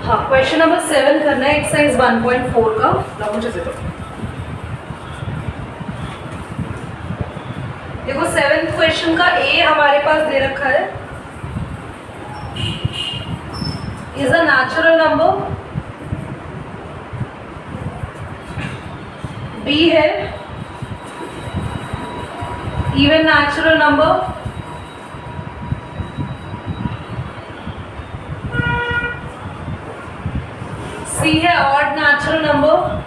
हाँ, question number 7 करना है एक्सरसाइज 1.4 का। लो मुझे दे दो। देखो 7th क्वेश्चन का ए हमारे पास दे रखा है, is a natural number. B है इवन नेचुरल नंबर। सी है ऑड नेचुरल नंबर।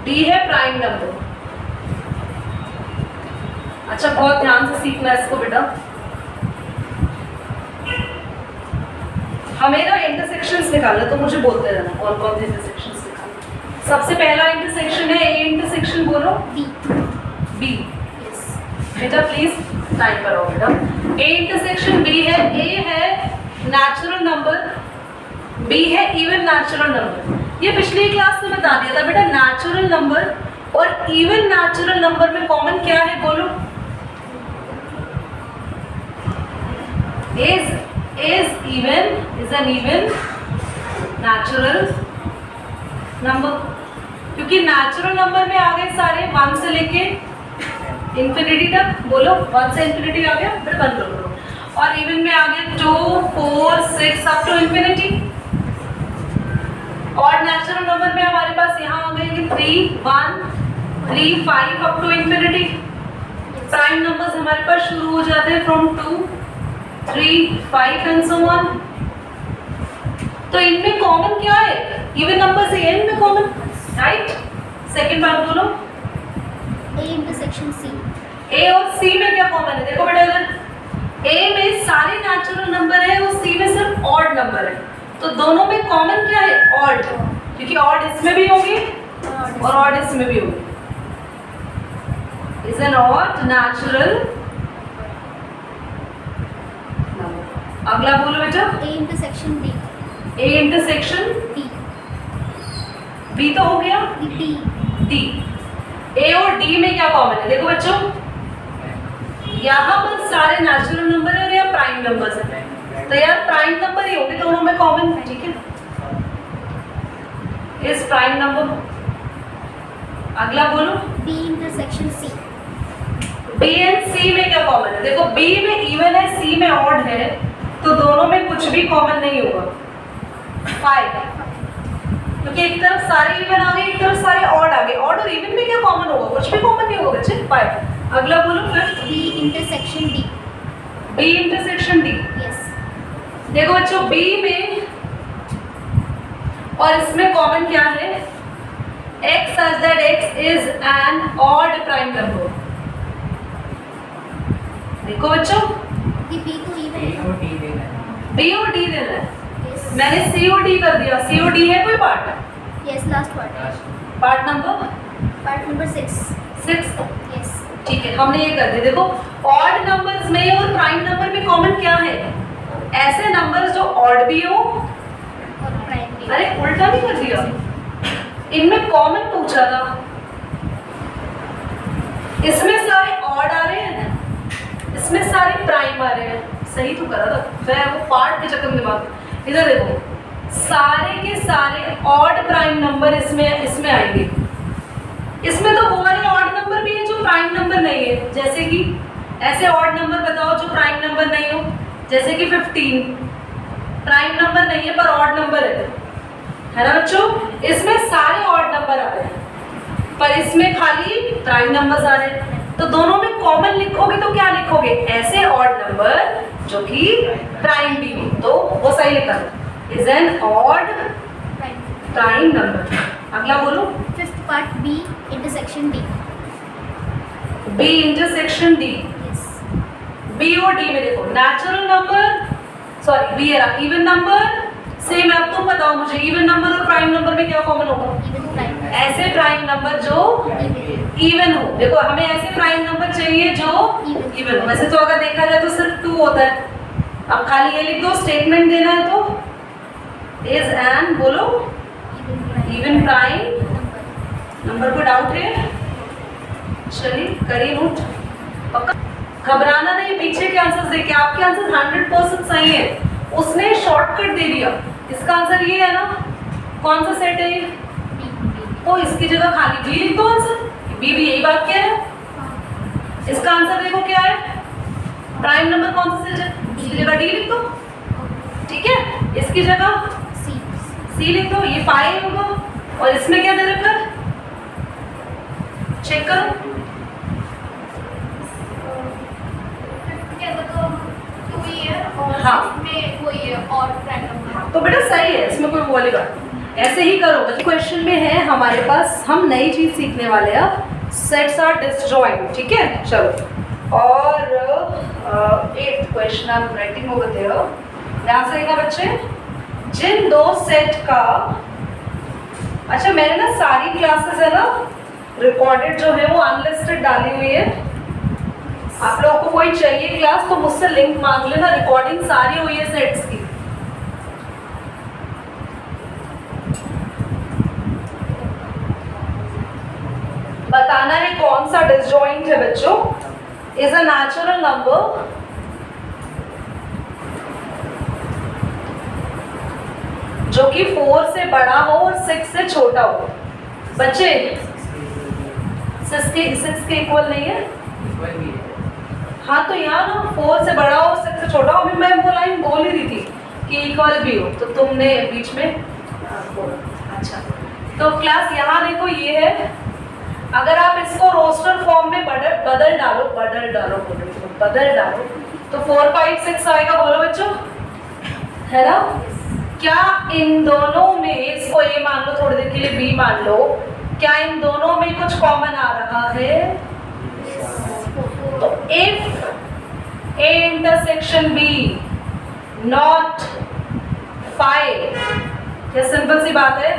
डी है प्राइम नंबर। अच्छा, बहुत ध्यान से सीखना है इसको बेटा। हमें ना इंटरसेक्शंस निकालना, तो मुझे बोलते रहना कौन कौन से इंटरसेक्शंस निकालना। सबसे पहला इंटरसेक्शन है ए इंटरसेक्शन, बोलो बी। बी बेटा प्लीज टाइम पर आओ बेटा। ए इंटरसेक्शन बी है। ए है नेचुरल नंबर, बी है इवन नेचुरल नंबर। ये पिछली क्लास में बता दिया था बेटा। नेचुरल नंबर और इवन नेचुरल नंबर में कॉमन क्या है, बोलो। Is even, is an even natural number, क्योंकि नेचुरल नंबर में आ गए सारे 1 से लेके इंफिनिटी तक। बोलो 1 से इंफिनिटी आ गया, फिर कंट्रोल करो। और इवन में आ गए 2, 4, 6 अप टू इंफिनिटी। और नेचुरल नंबर में हमारे पास यहाँ आ गए 3, 1, 3, 5 up to infinity. Prime numbers हमारे पास शुरू हो जाते हैं फ्रॉम 2, 3, 5 एंड सो ऑन। तो इनमें कॉमन क्या है? इवन नंबर से एन में कॉमन, राइट। सेकंड बात बोलो, ए इंटरसेक्शन सी। ए और सी में क्या कॉमन है? देखो बेटा, इधर ए में सारे नेचुरल नंबर है और सी में सिर्फ ऑड नंबर है। तो दोनों में कॉमन क्या है? ऑड, क्योंकि ऑड इसमें भी होगी और ऑड इसमें भी होगी। Is an odd natural number. अगला बोलो बेटा, A intersection D. A intersection D. B तो हो गया, डी। डी। ए और डी में क्या कॉमन है? देखो बच्चों, यहाँ पर सारे नेचुरल नंबर है और यहाँ प्राइम नंबर्स है। तो यार प्राइम नंबर ही होंगे दोनों में कॉमन, ठीक है। इस प्राइम नंबर। अगला बोलो, B intersection C. B and C में क्या कॉमन है? देखो बी में इवन है, सी में ऑड है, तो दोनों में कुछ भी कॉमन नहीं होगा। 5, क्योंकि एक तरफ सारे इवन आ गए, एक तरफ सारे ऑड आ गए। ऑड और इवन में क्या कॉमन होगा? कुछ भी कॉमन नहीं होगा बच्चे। 5। अगला बोलो फिर, B intersection D. B intersection D. Yes. देखो बच्चों, बी में और इसमें कॉमन क्या है? x such that x is an odd prime number। देखो बच्चों, ये बी तो इवन है। बी और डी देना है। यस। मैंने सी और डी कर दिया। सी और डी है कोई part? Yes, last part. Part number part number 6। 6। Yes. ठीक है, हमने ये कर दिया। देखो ऑड नंबर्स में और प्राइम नंबर में कॉमन क्या है? ऐसे नंबर्स जो ऑड भी हो। और प्राइम भी। अरे उल्टा नहीं कर दिया, इनमें कॉमन पूछा था। इसमें सारे ऑड आ रहे हैं, इसमें सारे प्राइम आ रहे हैं। सही तो करा था मैं, वो पार्ट के चक्कर में दिमाग। इधर देखो, सारे के सारे ऑड प्राइम नंबर इसमें आएंगे। इसमें तो वो वाले ऑड नंबर भी है जो प्राइम नंबर नहीं है। जैसे कि ऐसे ऑड नंबर बताओ जो प्राइम नंबर नहीं हो। जैसे कि 15 प्राइम नंबर नहीं है पर ऑड नंबर है ना बच्चों। इसमें सारे ऑड नंबर आ रहे हैं पर इसमें खाली प्राइम नंबर्स आ रहे हैं। तो दोनों में कॉमन लिखोगे तो क्या लिखोगे? ऐसे ऑड नंबर जो कि प्राइम भी हो, तो वो सही लिखा। Is an odd prime number. अगला बोलो, fifth part B intersection D. B intersection D. Yes. B और डी में देखो, नेचुरल नंबर, सॉरी बी है इवन नंबर। सेम है, अब तुम बताओ मुझे, इवन नंबर और प्राइम नंबर में क्या कॉमन होगा? Even prime. ऐसे प्राइम नंबर जो इवन हो। देखो हमें ऐसे प्राइम नंबर चाहिए जो इवन हो। वैसे तो अगर देखा जाए तो सिर्फ 2 होता है। अब खाली ये लिख दो, स्टेटमेंट देना है तो इज एन, बोलो इवन प्राइम नंबर। कोई डाउट है? चलिए करिए नोट। पक्का घबराना नहीं, पीछे के आंसर्स देखिए, आपके आंसर 100% सही है। उसने शॉर्टकट दे दिया, इसका आंसर ये है ना। कौन सा सेट है ये? तो इसकी जगह खाली बी लिख दो आंसर। बी भी यही बात क्या है। इसका आंसर देखो क्या है, प्राइम नंबर कौन सा सेट है, इसकी जगह डी लिख दो। ठीक है, इसकी जगह सी लिख दो, ये पाई होगा। और इसमें क्या दे रखा है, चेक करो। हाँ। तो बेटा सही है, इसमें कोई बोली बात नहीं। ऐसे ही करो। क्वेश्चन में है हमारे पास, हम नई चीज सीखने वाले हैं अब, सेट्स आर डिसजॉइंट। ठीक है, चलो। और 8th क्वेश्चन आप राइटिंग over there। ध्यान से देखना बच्चे, जिन दो सेट का, अच्छा मैंने ना सारी क्लासेस है ना रिकॉर्डेड जो है वो अनलिस्टेड डाली हुई है। आप लोगों को कोई चाहिए क्लास तो मुझसे लिंक मांग लेना, रिकॉर्डिंग सारी हुई है सेट्स की। बताना है कौन सा डिसजॉइंट है बच्चों। इज अ नेचुरल नंबर जो कि 4 से बड़ा हो और 6 से छोटा हो। बच्चे 6 के इक्वल नहीं है। हाँ तो यहाँ ना 4 से बड़ा हो 6 से छोटा हो। अभी मैं वो लाइन बोल ही रही थी कि इक्वल भी हो, तो तुमने बीच में बोला। अच्छा तो क्लास यहाँ देखो ये है। अगर आप इसको रोस्टर फॉर्म में बदल डालो तो 4 5 6 आएगा। बोलो बच्चों, है ना। क्या इन दोनों में, इसको ए मान लो थोड़ी देर के लिए, बी मान लो, क्या इन दोनों में कुछ कॉमन आ रहा है? तो if A intersection B not 5, क्या सिंपल सी बात है,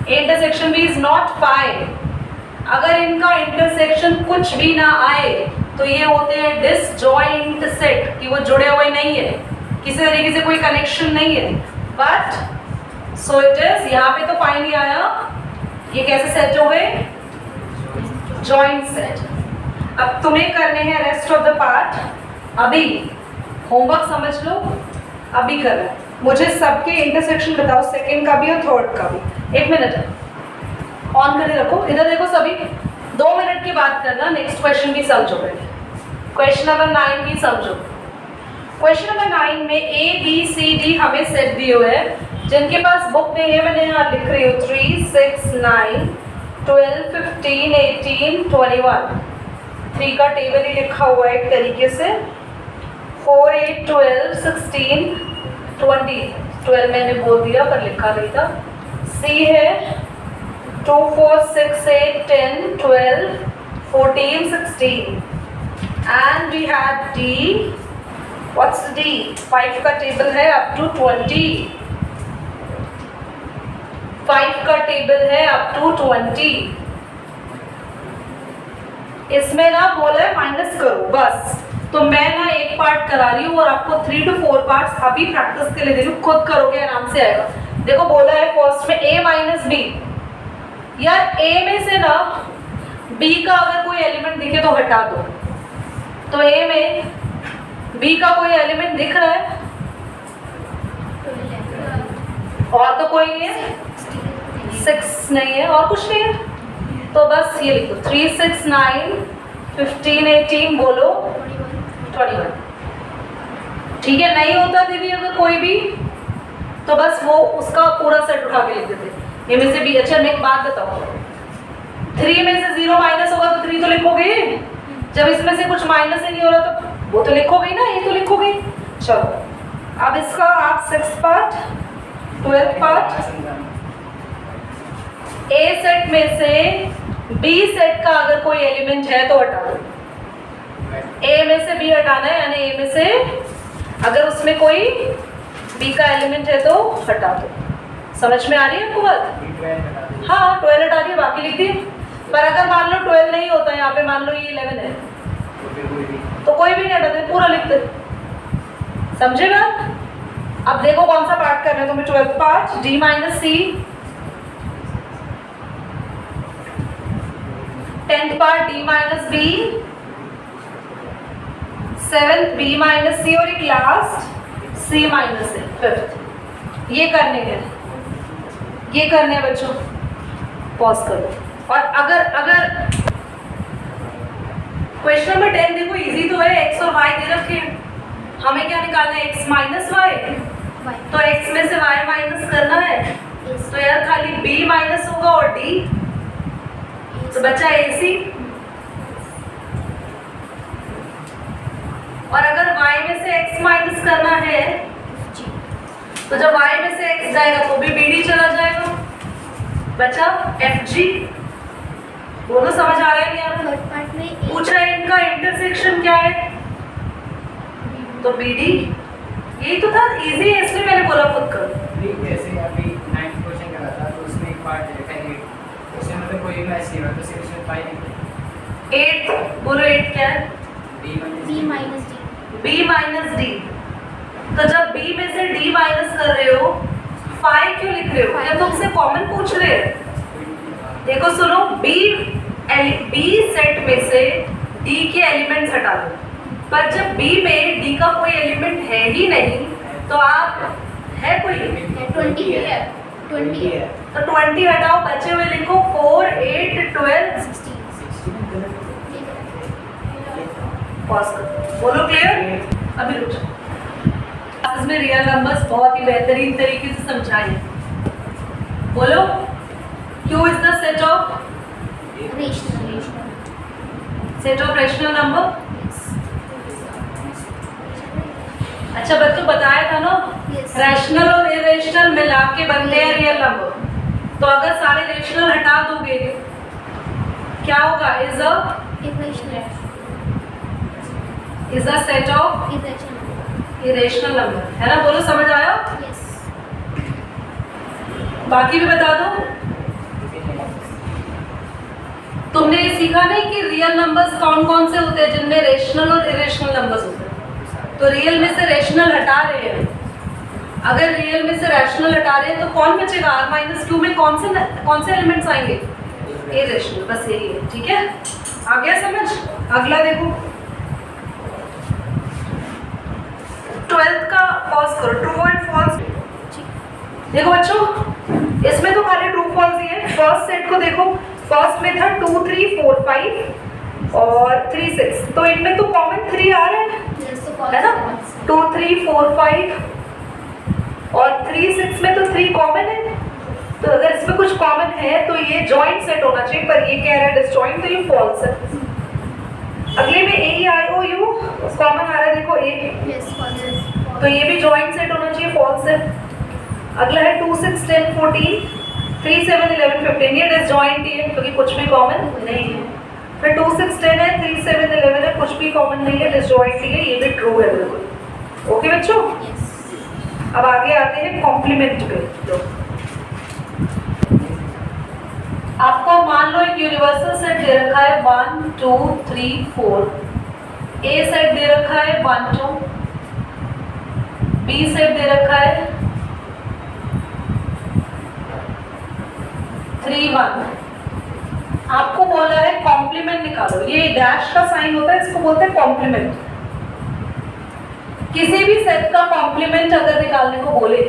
A intersection B is not 5, अगर इनका इंटरसेक्शन कुछ भी ना आए तो ये होते हैं डिसजॉइंट सेट, कि वो जुड़े हुए नहीं है, किसी तरीके से कोई कनेक्शन नहीं है। बट सो इट इज, यहाँ पे तो फाइन ही आया, ये कैसे सेट हो गए? Joint set. अब तुम्हें करने हैं रेस्ट ऑफ द पार्ट। अभी होमवर्क समझ लो, अभी करना है मुझे सबके इंटरसेक्शन बताओ, सेकंड का भी और थर्ड का भी। 1 मिनट ऑन करके रखो, इधर देखो सभी। 2 मिनट की बात करना, नेक्स्ट क्वेश्चन भी समझो पहले। क्वेश्चन नंबर 9 भी समझो। क्वेश्चन नंबर 9 में ए बी सी डी हमें सेट दिए हुए हैं। जिनके पास बुक नहीं है मैंने यहाँ लिख रही हूँ 3 6 9 12 15 18 21। 3 का टेबल ही लिखा हुआ है एक तरीके से। 4 8 12 16 20। 12 मैंने बोल दिया पर लिखा नहीं था। सी है 2 4 6 8 10 12 14 16 and we had D. What's D? 5 का टेबल है up to 20। 5 का टेबल है up to 20। इसमें ना बोला है माइनस करो बस। तो मैं ना एक पार्ट करा रही हूँ और आपको 3 to 4 पार्ट्स अभी प्रैक्टिस के लिए दे रही हूँ, खुद करोगे आराम से आएगा। देखो बोला है फर्स्ट में a माइनस बी। यार a में से ना b का अगर कोई एलिमेंट दिखे तो हटा दो। तो a में b का कोई एलिमेंट दिख रहा है और तो कोई नहीं है, 6 नहीं है और कुछ नहीं है, तो बस ये लिखो 3 6 9 15 18 बोलो 21। ठीक है, नहीं होता दीदी अगर कोई भी तो बस वो उसका पूरा सेट उठा के लिख देते। ए में से बी। अच्छा मैं एक बात बताओ, 3 में से 0 माइनस होगा तो 3 तो लिखोगे। जब इसमें से कुछ माइनस ही नहीं हो रहा तो वो तो लिखोगे ना, ये तो लिखोगे। चलो अब इसका आप 6th पार्ट 12th पार्ट। ए सेट में से बी सेट का अगर कोई एलिमेंट है तो हटा दो। ए में से बी हटाना है, यानी ए में से अगर उसमें कोई बी का एलिमेंट है तो हटा दो। समझ में आ रही है आपको बात? हाँ 12 हटा दिए, बाकी लिख दिए। पर अगर मान लो 12 नहीं होता, यहाँ पे मान लो ये 11 है तो कोई भी नहीं हटाते, पूरा लिखते। समझेगा? अब देखो कौन सा पार्ट करना है तुम्हें। 12th पार्ट डी माइनस सी। 10th part D minus B, 7th B minus C और एक last C minus A, 5th। ये करने हैं बच्चों। पॉज करो। और अगर क्वेश्चन नंबर 10 देखो, इजी तो है, x और y दे रखे हैं, हमें क्या निकालना है, x माइनस वाई। Y. तो x में से y माइनस करना है, Yes. तो यार खाली b माइनस होगा और d, तो बचा ac। और अगर y में से x माइनस करना है, G. तो जब y में से x जाएगा तो भी bd चला जाएगा, बचा fg। दोनों समझ आ रहा है क्या? Third part में A. पूछा है इनका इंटरसेक्शन क्या है, तो bd। यही तो था, इजी है, इसलिए मैंने बोला खुद करो। जैसे अभी 9th क्वेश्चन करा था तो उसमें एक पार्ट दे रखा है 8, उसमें मतलब कोई मैच नहीं हुआ तो सिर्फ उसमें 5 निकले। 8 बोलो, 8 क्या है? B minus D. b minus D. तो जब b में से d माइनस कर रहे हो, 5 क्यों लिख रहे हो? क्या तुमसे कॉमन पूछ रहे हैं? देखो सुनो, b सेट में से d के एलिमेंट्स हटा दो, पर जब b में d का कोई एलिमेंट है ही नहीं, तो आप है कोई, 20 है. 20 है. तो 20 हटाओ, बचे हुए लिखो 4, 8, 12, 16. पॉज करो, बोलो क्लियर? अभी रुक जाओ। क्लासेस में रियल नंबर्स बहुत ही बेहतरीन तरीके से समझाए। बोलो, Q is the set of Rational. Rational number. Yes. अच्छा बच्चों, बताया था ना, Yes. रैशनल और इरेशनल मिला के बनते हैं रियल नंबर। तो अगर सारे रैशनल हटा दोगे, क्या होगा? Is Irrational. A set of Irrational. Irrational number, है ना? बोलो, समझ आया? Yes. बाकी भी बता दो। तुमने ये सीखा नहीं कि रियल नंबर्स कौन कौन से होते हैं जिनमें रेशनल और इरेशनल नंबर्स होते हैं? तो रियल में से रेशनल हटा रहे हैं, अगर रियल में से रैशनल हटा रहे हैं तो कौन बचेगा? r माइनस क्यू में कौन से एलिमेंट्स आएंगे? इरेशनल। बस यही है, ठीक है? आ गया समझ? अगला देखो, 12th का पॉज करो, ट्रू एंड फॉल्स। देखो बच्चों, इसमें तो खाली ट्रू फॉल्स ही है। फर्स्ट सेट को देखो, फर्स्ट में था 2, 3, 4, 5 और 3, 6, तो इनमें तो कॉमन 3 आ रहा है, Yes. So है ना? false. 2, 3, 4, 5 और 3, 6 में तो 3 कॉमन है। तो अगर इसमें कुछ कॉमन है तो ये जॉइंट सेट होना चाहिए, पर ये कह रहा है डिसजॉइंट, तो ये फॉल्स है। अगले में ए आई ओ यू कॉमन आ रहा है, देखो ए, Yes. False. तो ये भी जॉइंट सेट होना चाहिए, फॉल्स है। अगला है 2, 6, 10, 14, 3, 7, 11, 15, ये डिसजॉइंट ही है क्योंकि कुछ भी कॉमन नहीं है। फिर 2, 6, 10 है, 3, 7, 11 है, कुछ भी कॉमन नहीं है, डिसजॉइंट ही है, ये भी ट्रू है बिल्कुल। ओके बच्चों, Yes. अब आगे आते हैं कॉम्प्लीमेंट पे। लो, आपको मान लो एक यूनिवर्सल सेट दे रखा है 1, 2, 3, 4, ए सेट दे रखा है 1, 2, बी सेट दे रखा है 3, 1। आपको बोला है कॉम्प्लीमेंट निकालो, ये डैश का साइन होता है, इसको बोलते हैं कॉम्प्लीमेंट। किसी भी सेट का कॉम्प्लीमेंट अगर निकालने को बोले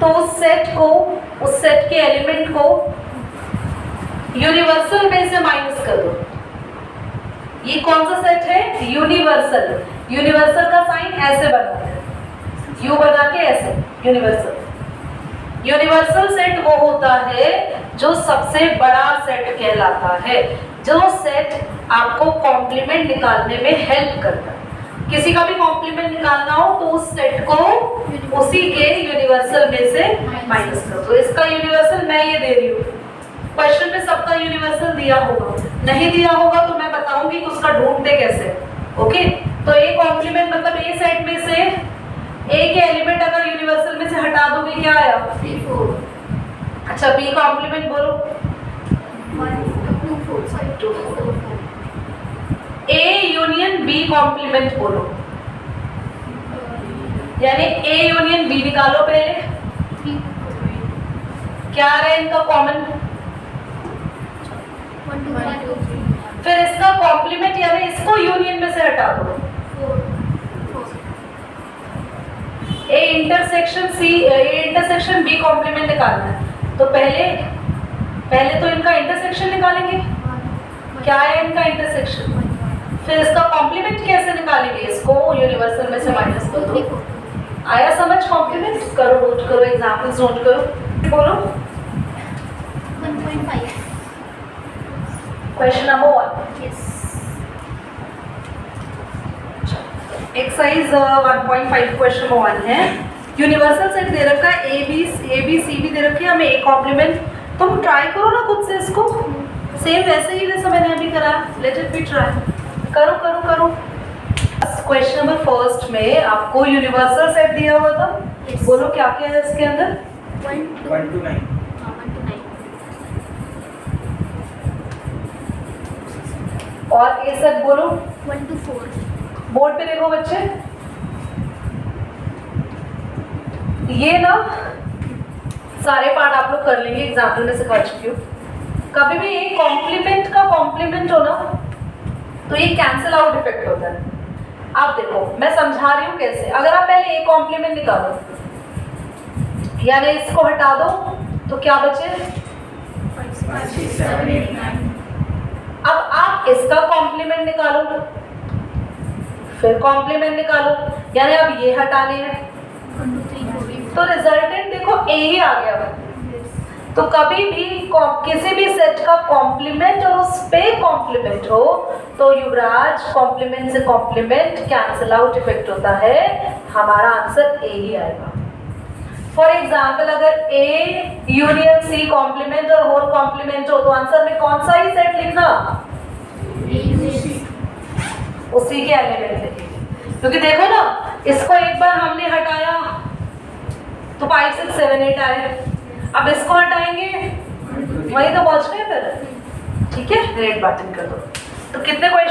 तो उस सेट के एलिमेंट को यूनिवर्सल में से माइनस कर दो। ये कौन सा सेट है? यूनिवर्सल। यूनिवर्सल का साइन ऐसे बनाते हैं, यू बना के ऐसे, यूनिवर्सल। यूनिवर्सल सेट वो होता है जो सबसे बड़ा सेट कहलाता है, जो सेट आपको कॉम्प्लीमेंट निकालने में हेल्प करता है। किसी का भी कॉम्प्लीमेंट निकालना हो तो उस सेट को उसी के यूनिवर्सल में से माइनस करो। तो इसका यूनिवर्सल मैं ये दे रही हूँ, क्वेश्चन में सबका यूनिवर्सल दिया होगा, नहीं दिया होगा तो मैं बताऊंगी कि उसका ढूंढते कैसे। ओके, तो ए कॉम्प्लीमेंट मतलब ए सेट में से ए के एलिमेंट अगर यूनिवर्सल में से हटा दोगे क्या आया? 3, 4. अच्छा, बी कॉम्प्लीमेंट बोलो। 1, 2, 4. Sorry. 2, 4. A union B complement बोलो, यानी ए यूनियन बी निकालो पहले। 3, 4. क्या आ रहा है इनका कॉमन? 1 2 1 2 3 फिर इसका कॉम्प्लीमेंट यानी इसको यूनियन में से हटा दो। 4 4 ए इंटरसेक्शन बी कॉम्प्लीमेंट निकालना है, तो पहले तो इनका इंटरसेक्शन निकालेंगे। क्या है इनका इंटरसेक्शन? फिर इसका कॉम्प्लीमेंट कैसे निकालेंगे? इसको यूनिवर्सल में से माइनस कर दो। आया समझ? कॉम्प्लीमेंट करो, नोट करो, एग्जांपल्स नोट करो, बोलो। 1.5 question number 1, yes exercise 1.5 question number 1 है। यूनिवर्सल सेट दे रखा है, ए बी सी भी दे रखी है, हमें ए कॉम्प्लीमेंट। तुम ट्राई करो ना खुद से इसको, सेम वैसे ही जैसे मैंने अभी करा। लेट इट बी ट्राई, करो करो करो। क्वेश्चन नंबर फर्स्ट में आपको यूनिवर्सल सेट दिया हुआ था। Yes. बोलो क्या क्या है इसके अंदर? 1 2 1 to 9 1 to 9 और ए सेट बोलो। 1 to 4 बोर्ड पे देखो बच्चे, ये ना सारे पार्ट आप लोग कर लेंगे, एग्जाम्पल में सिखा चुकी हूँ। कभी भी एक कॉम्प्लीमेंट का कॉम्प्लीमेंट हो ना तो ये कैंसिल आउट इफेक्ट होता है। आप देखो मैं समझा रही हूँ कैसे। अगर आप पहले एक कॉम्प्लीमेंट निकालो, यानी इसको हटा दो, तो क्या बचे? 5 6 7 8 9 अब आप इसका कॉम्प्लीमेंट निकालो, फिर कॉम्प्लीमेंट निकालो, यानी अब ये हटाने हैं, 1 2 3 4 तो रिजल्टेंट देखो ए ही आ गया बस। तो कभी भी किसी भी सेट का कॉम्प्लीमेंट और उस पे कॉम्प्लीमेंट हो तो युवराज कॉम्प्लीमेंट से कॉम्प्लीमेंट कैंसिल आउट इफेक्ट होता है, हमारा आंसर ए ही आएगा। फॉर एग्जाम्पल अगर ए यूनियन सी कॉम्प्लीमेंट और होल कॉम्प्लीमेंट हो तो आंसर में कौन सा ही सेट लिखना? उसी के एलिमेंट लिखिए, क्योंकि देखो ना इसको एक बार हमने हटाया तो 5 6 7 8 आए, अब इसको हटाएंगे वही तो पहुंच गए फिर। ठीक है, रेड बटन कर दो। तो कितने क्वेश्चन